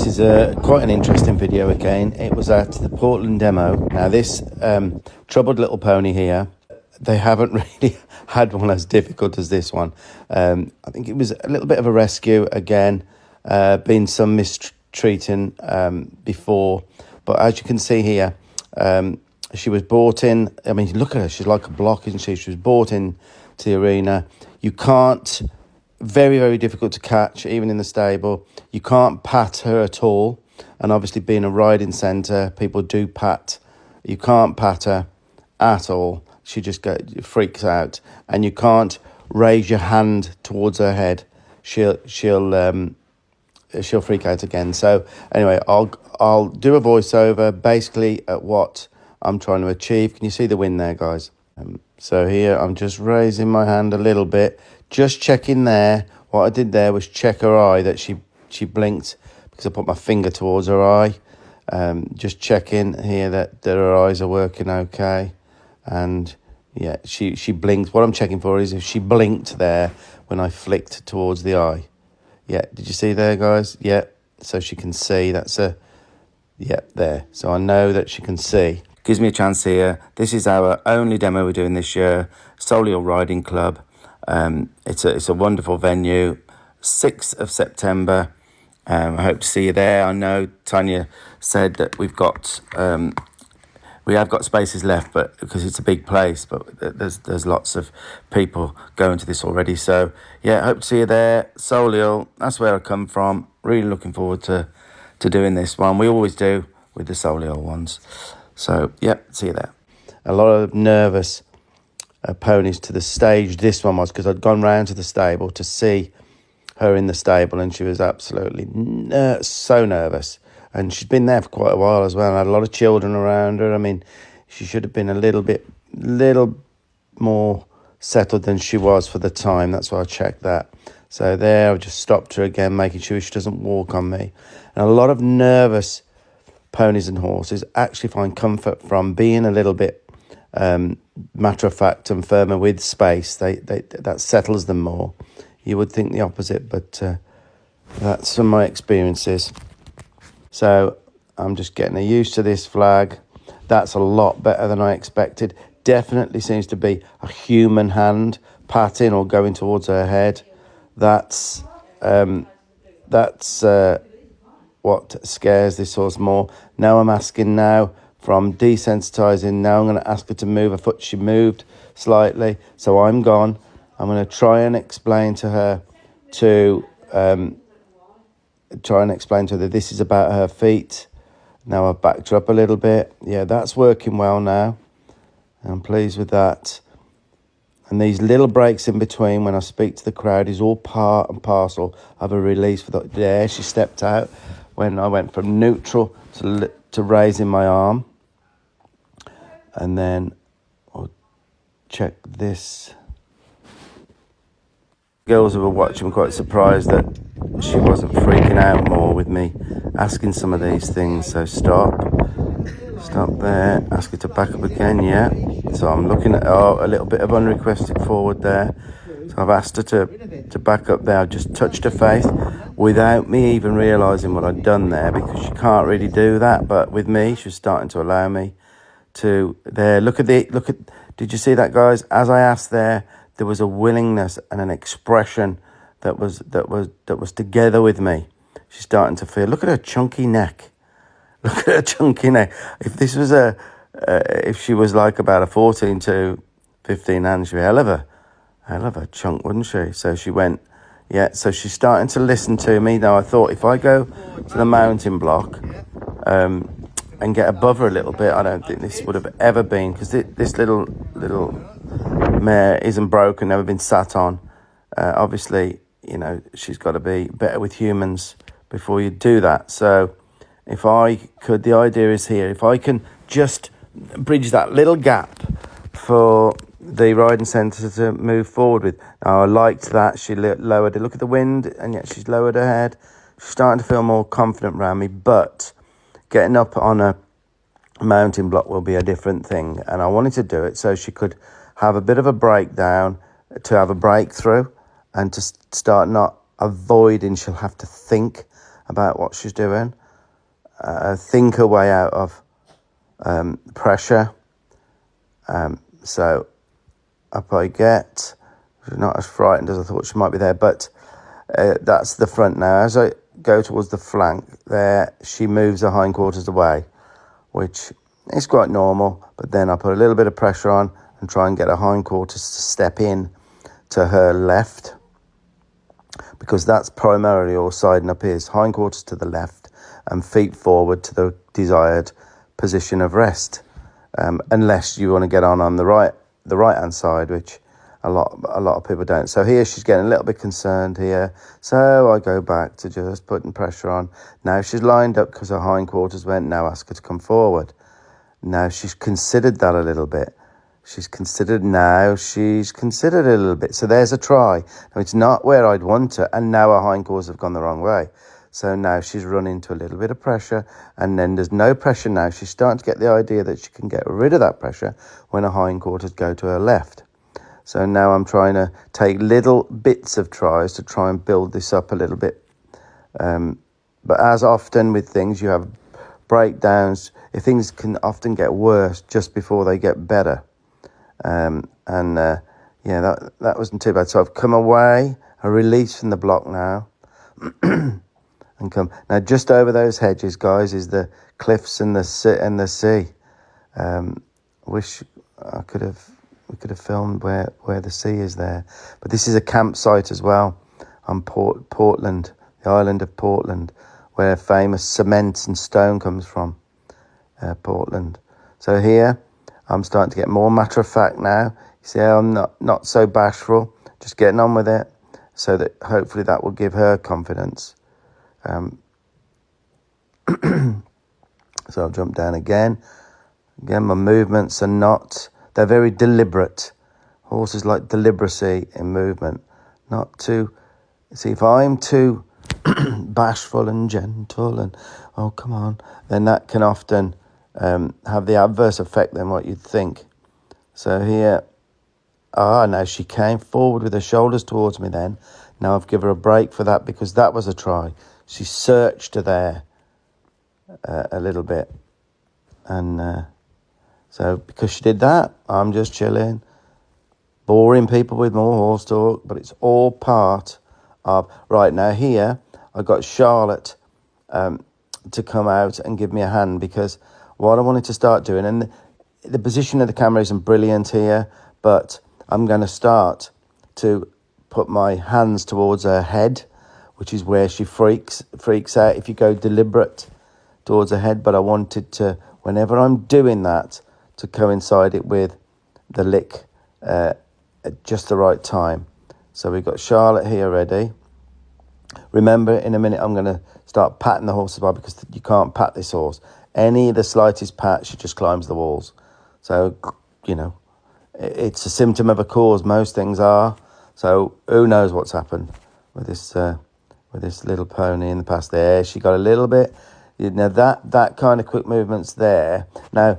This is quite an interesting video again. It was at the Portland demo. Now this troubled little pony here, they haven't really had one as difficult as this one. I think it was a little bit of a rescue again, been some mistreating before, but as you can see here, she was brought in. I mean, look at her, she's like a block, isn't she? She was brought in to the arena. You can't, very, very difficult to catch, even in the stable. You can't pat her at all. And obviously being a riding centre, people do pat. You can't pat her at all. She just freaks out. And you can't raise your hand towards her head. She'll freak out again. So anyway, I'll do a voiceover basically at what I'm trying to achieve. Can you see the wind there, guys? So here I'm just raising my hand a little bit, just checking there. What I did there was check her eye, that she blinked because I put my finger towards her eye. Just checking here that her eyes are working okay. And yeah, she blinked. What I'm checking for is if she blinked there when I flicked towards the eye. Yeah, did you see there, guys? Yeah, so she can see. That's there. So I know that she can see. Gives me a chance here. This is our only demo we're doing this year, Solihull Riding Club. It's a wonderful venue. 6th of September. I hope to see you there. I know Tanya said that we have got spaces left, but because it's a big place, but there's lots of people going to this already. So yeah, hope to see you there. Solihull, that's where I come from. Really looking forward to doing this one. We always do with the Solihull ones. So yeah, see you there. A lot of nervous ponies to the stage. This one was because I'd gone round to the stable to see her in the stable, and she was absolutely so nervous. And she'd been there for quite a while as well, and had a lot of children around her. I mean, she should have been a little more settled than she was for the time. That's why I checked that. So there, I've just stopped her again, making sure she doesn't walk on me. And a lot of nervous ponies and horses actually find comfort from being a little bit matter of fact and firmer with space. That settles them more. You would think the opposite, but that's from my experiences. So I'm just getting used to this flag. That's a lot better than I expected. Definitely seems to be a human hand patting or going towards her head. That's what scares this horse more. Now I'm asking from desensitizing. Now I'm going to ask her to move her foot. She moved slightly, so I'm gone. I'm going to try and explain to her that this is about her feet. Now I've backed her up a little bit. Yeah, that's working well now. I'm pleased with that. And these little breaks in between when I speak to the crowd is all part and parcel of a release for the air. She stepped out when I went from neutral to raising my arm. And then I'll check this. Girls who were watching were quite surprised that she wasn't freaking out more with me asking some of these things. So stop there, ask her to back up again. Yeah, so I'm looking at a little bit of unrequested forward there, so I've asked her to back up there. I've just touched her face without me even realizing what I'd done there, because she can't really do that, but with me she was starting to allow me to. There, look at did you see that, guys? As I asked there was a willingness and an expression that was together with me. She's starting to feel. Look at her chunky neck. Look at her chunky neck. If this was if she was like about a 14 to 15 hand, she'd be hell of a chunk, wouldn't she? So she went, yeah. So she's starting to listen to me. Now I thought if I go to the mounting block and get above her a little bit, I don't think this would have ever been, because this little mare isn't broken, never been sat on. Obviously, you know, she's got to be better with humans before you do that. So if I could, the idea is here, if I can just bridge that little gap for the riding centre to move forward with. Now, I liked that. She lowered it. Look at the wind, and yet she's lowered her head. She's starting to feel more confident around me, but getting up on a mounting block will be a different thing. And I wanted to do it so she could have a bit of a breakdown, to have a breakthrough, and to start not avoiding. She'll have to think about what she's doing. Think her way out of pressure. So up I get. She's not as frightened as I thought she might be there, but that's the front now. As I go towards the flank there, she moves her hindquarters away, which is quite normal, but then I put a little bit of pressure on and try and get her hindquarters to step in to her left, because that's primarily all siding up is, hindquarters to the left and feet forward to the desired position of rest, unless you want to get on the right hand side, which a lot of people don't. So here she's getting a little bit concerned here, so I go back to just putting pressure on. Now she's lined up because her hindquarters went. Now ask her to come forward. Now she's considered that a little bit. She's considered a little bit. So there's a try. Now it's not where I'd want her, and now her hindquarters have gone the wrong way. So now she's run into a little bit of pressure, and then there's no pressure now. She's starting to get the idea that she can get rid of that pressure when her hindquarters go to her left. So now I'm trying to take little bits of tries to try and build this up a little bit. But as often with things, you have breakdowns. Things can often get worse just before they get better. That wasn't too bad. So I've come away, I release from the block now, and come. Now just over those hedges, guys, is the cliffs and the sea. Wish we could have filmed where the sea is there. But this is a campsite as well on Portland, the island of Portland, where famous cement and stone comes from, Portland. So here, I'm starting to get more matter of fact now. You see how I'm not so bashful, just getting on with it, so that hopefully that will give her confidence. So I'll jump down again. Again, my movements are they're very deliberate. Horses like deliberacy in movement. Not too, see, if I'm too bashful and gentle and, oh, come on, then that can often have the adverse effect than what you'd think. So here, now she came forward with her shoulders towards me then. Now I've given her a break for that because that was a try. She searched her there a little bit. And so because she did that, I'm just chilling, boring people with more horse talk, but it's all part of... Right, now here, I got Charlotte to come out and give me a hand, because what I wanted to start doing, and the position of the camera isn't brilliant here, but I'm going to start to put my hands towards her head, which is where she freaks out if you go deliberate towards her head. But I wanted to, whenever I'm doing that, to coincide it with the lick at just the right time. So we've got Charlotte here ready. Remember, in a minute I'm going to start patting the horse as well, because you can't pat this horse. The slightest pat, she just climbs the walls. So, it's a symptom of a cause. Most things are. So who knows what's happened with this little pony in the past there. She got a little bit. Now that kind of quick movement's there. Now,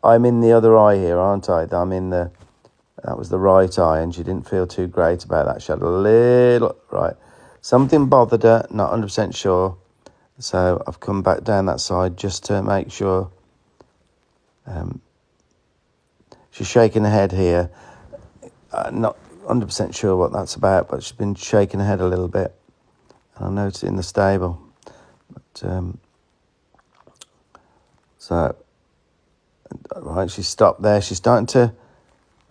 I'm in the other eye here, aren't I? That was the right eye, and she didn't feel too great about that. She had a little, right. Something bothered her, not 100% sure. So I've come back down that side just to make sure. She's shaking her head here. Not 100% sure what that's about, but she's been shaking her head a little bit. And I noticed it in the stable. But, so, right, she stopped there. She's starting to...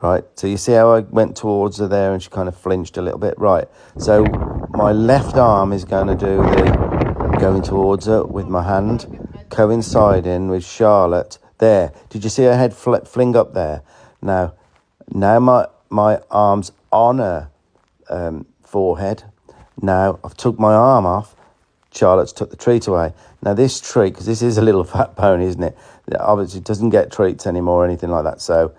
Right, so you see how I went towards her there and she kind of flinched a little bit? Right, so my left arm is going to do going towards her with my hand, coinciding with Charlotte. There, did you see her head fling up there? Now my arm's on her forehead. Now I've took my arm off. Charlotte's took the treat away. Now this treat, because this is a little fat pony, isn't it? Obviously it doesn't get treats anymore or anything like that. So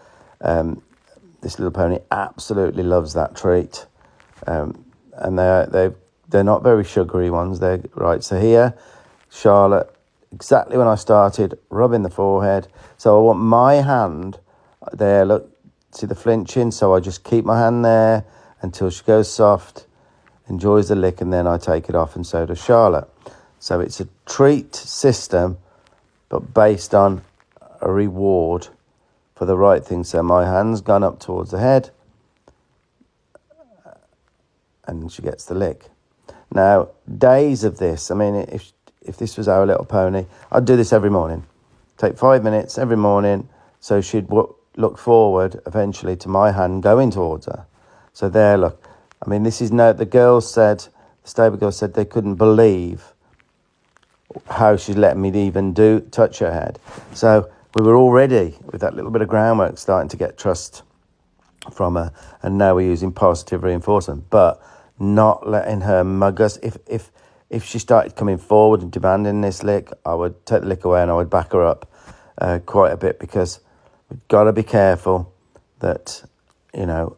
this little pony absolutely loves that treat. And they're not very sugary ones. They're right. So here, Charlotte, exactly when I started, rubbing the forehead. So I want my hand there. Look, see the flinching. So I just keep my hand there until she goes soft, enjoys the lick, and then I take it off, and so does Charlotte. So it's a treat system, but based on a reward for the right thing. So my hand's gone up towards the head, and she gets the lick. Now, days of this, I mean, if this was our little pony, I'd do this every morning. Take 5 minutes every morning, so she'd look forward eventually to my hand going towards her. So there, look. I mean, this is the girls said, the stable girls said they couldn't believe how she's letting me even touch her head. So we were already, with that little bit of groundwork, starting to get trust from her, and now we're using positive reinforcement, but not letting her mug us. If she started coming forward and demanding this lick, I would take the lick away and I would back her up quite a bit, because we've got to be careful that, a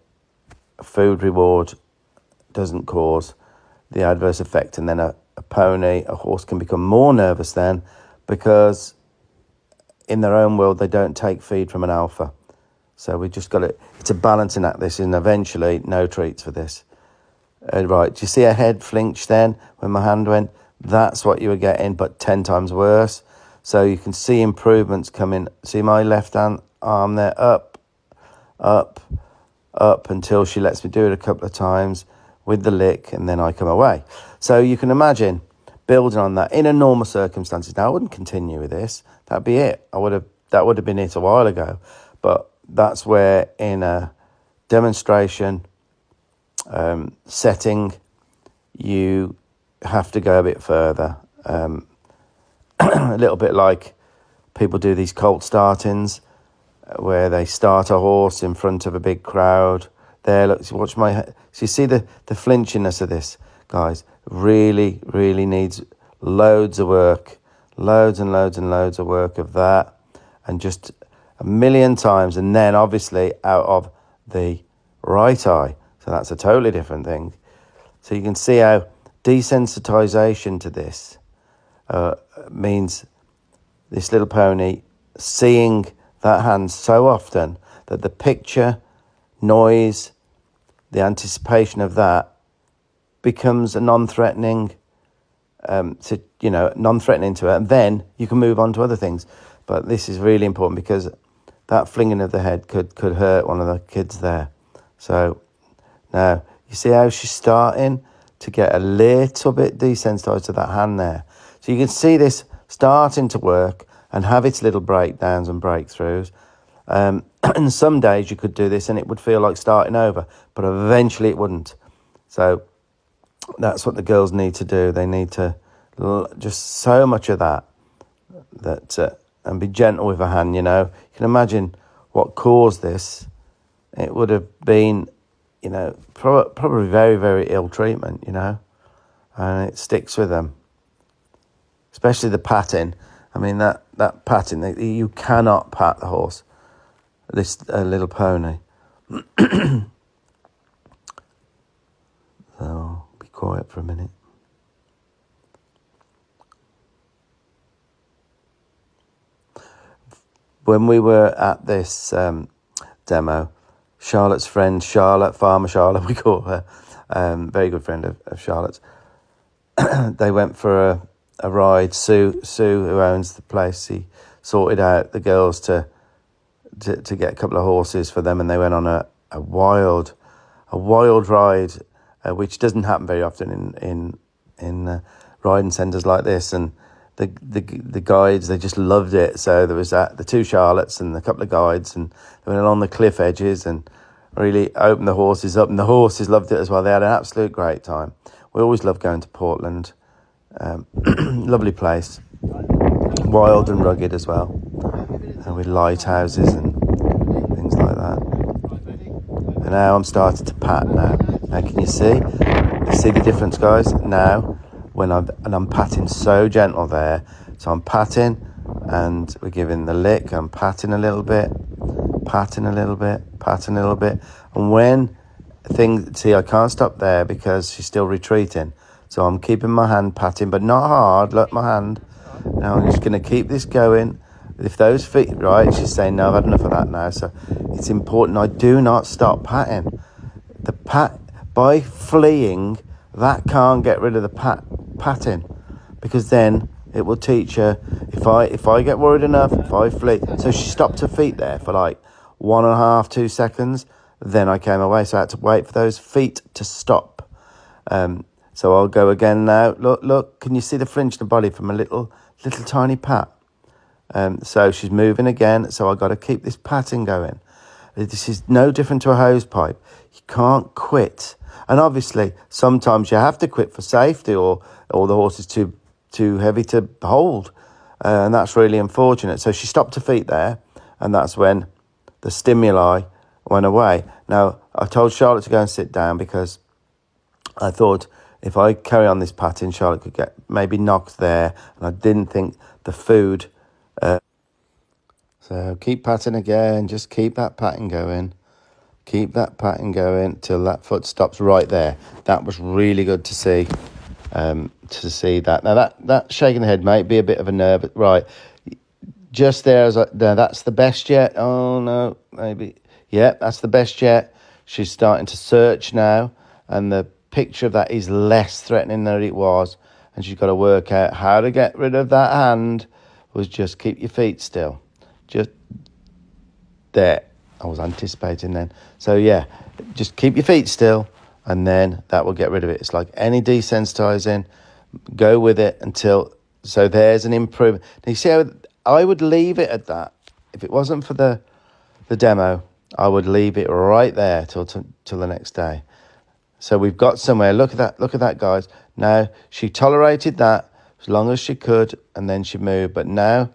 food reward doesn't cause the adverse effect, and then a horse can become more nervous then, because in their own world they don't take feed from an alpha. So we just got it's a balancing act, this, and eventually no treats for this. Right, do you see her head flinch then when my hand went? That's what you were getting, but 10 times worse. So you can see improvements coming. See my left hand arm there, up, until she lets me do it a couple of times with the lick, and then I come away. So you can imagine building on that in a normal circumstances. Now, I wouldn't continue with this. That'd be it. That would have been it a while ago. But that's where, in a demonstration setting, you have to go a bit further. A little bit like people do these colt startings, where they start a horse in front of a big crowd. There, look, watch my. So you see the flinchiness of this, guys. Really, really needs loads of work, loads and loads and loads of work of that, and just a million times, and then obviously out of the right eye. So that's a totally different thing. So you can see how desensitization to this means this little pony seeing that hand so often that the picture, noise, the anticipation of that becomes a non-threatening, non-threatening to her, and then you can move on to other things. But this is really important, because that flinging of the head could hurt one of the kids there. So now you see how she's starting to get a little bit desensitized to that hand there. So you can see this starting to work and have its little breakdowns and breakthroughs. And some days you could do this and it would feel like starting over, but eventually it wouldn't. So that's what the girls need to do. They need to just so much of that and be gentle with a hand, You can imagine what caused this. It would have been, probably very, very ill treatment, and it sticks with them. Especially the patting. I mean, that patting, you cannot pat the horse, this little pony. So, be quiet for a minute. When we were at this demo, Charlotte's friend, Farmer Charlotte, we call her, very good friend of Charlotte's, they went for a ride. Sue, who owns the place, he sorted out the girls to get a couple of horses for them, and they went on a wild ride, which doesn't happen very often in riding centres like this. And the guides, they just loved it. So there was the two Charlottes and a couple of guides, and they went along the cliff edges and really opened the horses up, and the horses loved it as well. They had an absolute great time. We always love going to Portland. Lovely place, wild and rugged as well, and with lighthouses and things like that. And now I'm starting to pat now. Now can you see? You see the difference, guys? Now when I'm patting so gentle there. So I'm patting and we're giving the lick. I'm patting a little bit, patting a little bit, patting a little bit. And when see, I can't stop there because she's still retreating. So I'm keeping my hand patting, but not hard. Look, my hand. Now I'm just going to keep this going. If those feet, right, she's saying, no, I've had enough of that now. So it's important I do not stop patting. By fleeing, that can't get rid of the patting. because then it will teach her, if I get worried enough, if I flee. So she stopped her feet there for like 1.5, 2 seconds. Then I came away, so I had to wait for those feet to stop. So I'll go again now. Look, can you see the flinch in the body from a little tiny pat? So she's moving again, so I've got to keep this patting going. This is no different to a hose pipe. You can't quit. And obviously, sometimes you have to quit for safety, or the horse is too heavy to hold. And that's really unfortunate. So she stopped her feet there, and that's when the stimuli went away. Now, I told Charlotte to go and sit down because I thought if I carry on this patting, Charlotte could get maybe knocked there, and I didn't think the food... So keep patting again, just keep that patting going. Keep that patting going till that foot stops right there. That was really good to see that. Now that shaking the head might be a bit of a nerve, but right, just there, no, that's the best yet. Oh no, maybe, yeah, that's the best yet. She's starting to search now, and the picture of that is less threatening than it was, and she's got to work out how to get rid of that hand. Was just keep your feet still. Just there. I was anticipating then. So yeah, just keep your feet still, and then that will get rid of it. It's like any desensitizing. Go with it until... So there's an improvement. Now you see how I would leave it at that. If it wasn't for the demo, I would leave it right there till the next day. So we've got somewhere. Look at that, guys. Now she tolerated that as long as she could, and then she moved. But now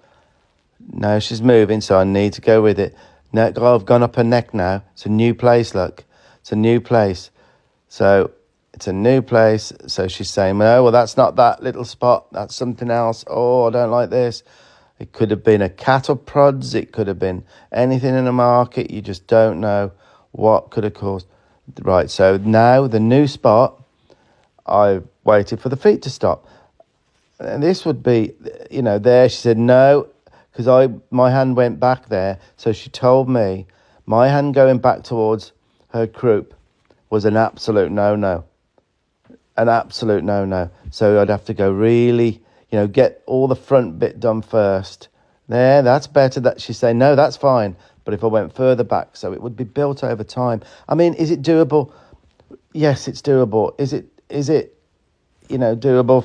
she's moving, so I need to go with it. Now I've gone up her neck now. It's a new place, look. It's a new place. So it's a new place. So she's saying, no, well, that's not that little spot. That's something else. Oh, I don't like this. It could have been a cattle prods. It could have been anything in the market. You just don't know what could have caused. Right, so now the new spot, I waited for the feet to stop. And this would be, there. She said, no, because my hand went back there. So she told me my hand going back towards her croup was an absolute no-no. An absolute no-no. So I'd have to go really, get all the front bit done first. There, that's better. That she's saying, no, that's fine. But if I went further back, so it would be built over time. I mean, is it doable? Yes, it's doable. Is it doable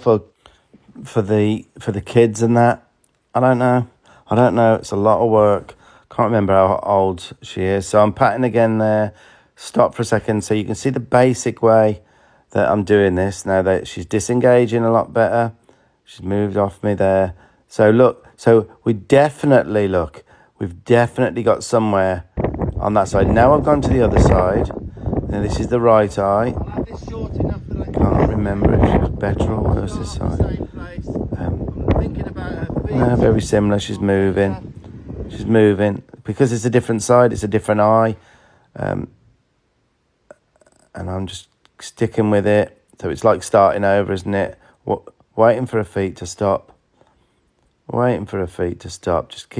for the kids and that? I don't know. It's a lot of work. Can't remember how old she is. So I'm patting again there. Stop for a second so you can see the basic way that I'm doing this. Now that she's disengaging a lot better. She's moved off me there. So look, we've definitely got somewhere on that side. Now I've gone to the other side. Now this is the right eye. Can't remember if she was better or worse this side. No, very similar. She's moving. Because it's a different side, it's a different eye. And I'm just sticking with it. So it's like starting over, isn't it? Waiting for her feet to stop. Just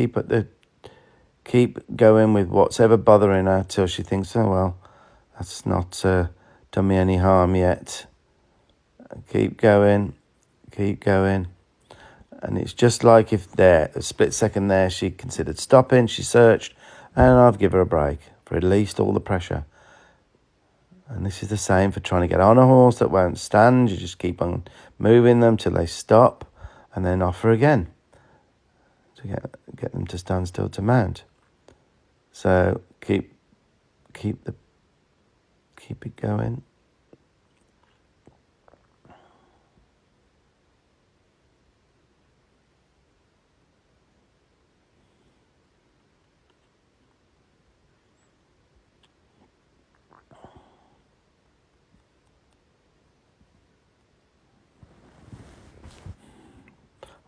keep going with what's ever bothering her till she thinks, oh, well, that's not done me any harm yet. Keep going. And it's just like if there, a split second there, she considered stopping, she searched, and I've given her a break, released all the pressure. And this is the same for trying to get on a horse that won't stand. You just keep on moving them till they stop, and then offer again to get them to stand still to mount. So keep it going.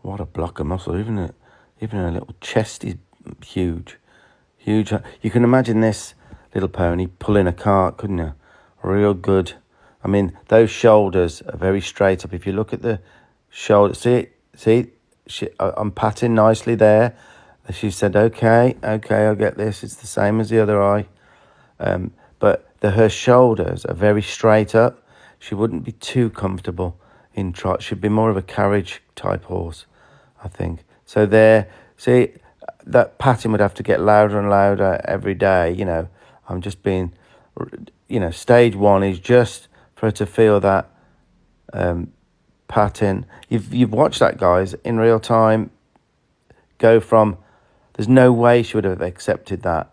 What a block of muscle, even a little chest is huge. You can imagine this little pony pulling a cart, couldn't you? Real good. I mean, those shoulders are very straight up. If you look at the shoulder, see, I'm patting nicely there. She said, okay, I'll get this. It's the same as the other eye. But her shoulders are very straight up. She wouldn't be too comfortable in trot. She'd be more of a carriage type horse, I think. So there, see, that patting would have to get louder and louder every day. You know, I'm just being, you know, stage one is just for her to feel that patting. You've watched that, guys, in real time. Go from, there's no way she would have accepted that,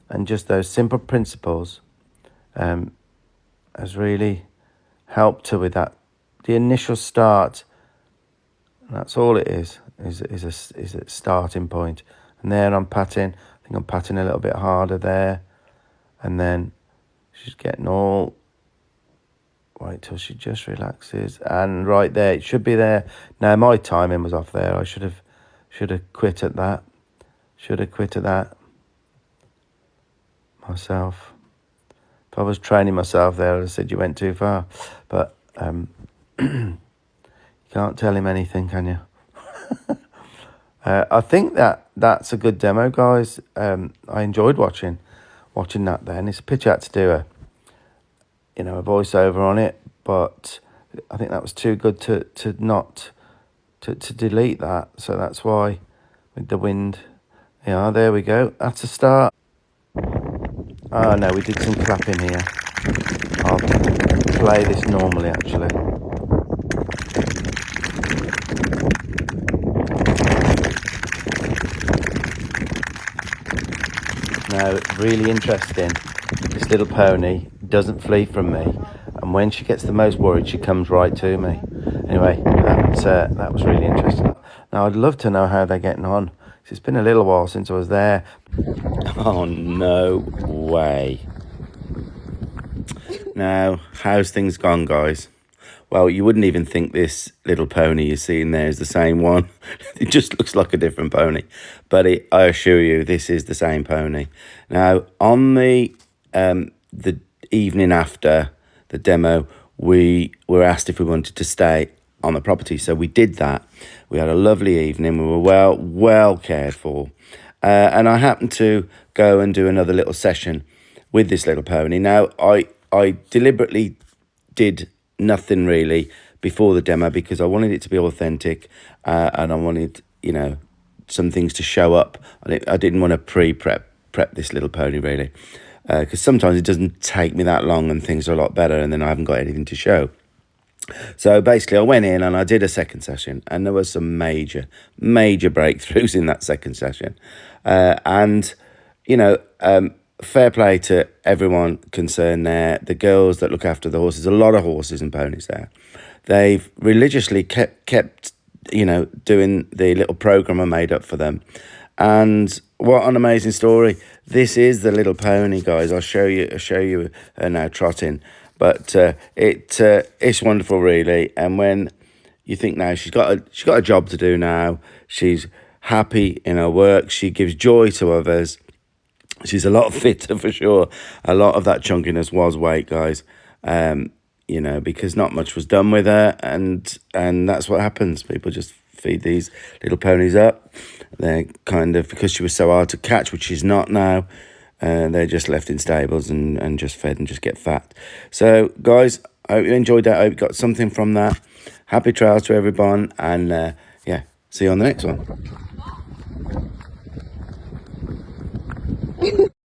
and just those simple principles has really helped her with that. The initial start, that's all it is a starting point. And there I'm patting. I think I'm patting a little bit harder there, and then she's getting all. Wait till she just relaxes, and right there it should be there. Now my timing was off there. I should have quit at that. Should have quit at that myself. If I was training myself there, I'd have said you went too far. But you can't tell him anything, can you? I think that's a good demo, guys. I enjoyed watching that then. It's a pitch out to do a voiceover on it, but I think that was too good to delete that. So that's why with the wind. Yeah, there we go. That's a start. Oh no, we did some clapping here. I'll play this normally actually. Now, really interesting, this little pony doesn't flee from me, and when she gets the most worried, she comes right to me. Anyway, that was really interesting. Now, I'd love to know how they're getting on. It's been a little while since I was there. Oh, no way. Now, how's things gone, guys? Well, you wouldn't even think this little pony you're seeing there is the same one. It just looks like a different pony. But I assure you, this is the same pony. Now, on the evening after the demo, we were asked if we wanted to stay on the property. So we did that. We had a lovely evening. We were well cared for. And I happened to go and do another little session with this little pony. Now, I deliberately did nothing really before the demo because I wanted it to be authentic, and I wanted, some things to show up. I didn't want to prep this little pony really, because sometimes it doesn't take me that long and things are a lot better and then I haven't got anything to show. So basically I went in and I did a second session, and there was some major breakthroughs in that second session. Fair play to everyone concerned there. The girls that look after the horses, a lot of horses and ponies there. They've religiously kept doing the little program I made up for them. And what an amazing story. This is the little pony, guys. I'll show you her now trotting. But it's wonderful, really. And when you think now she's got a job to do now, she's happy in her work, she gives joy to others. She's a lot fitter for sure. A lot of that chunkiness was weight, guys. Because not much was done with her, and that's what happens. People just feed these little ponies up. They're kind of, because she was so hard to catch, which she's not now, they're just left in stables and just fed and just get fat. So, guys, I hope you enjoyed that. I hope you got something from that. Happy trials to everyone, and see you on the next one.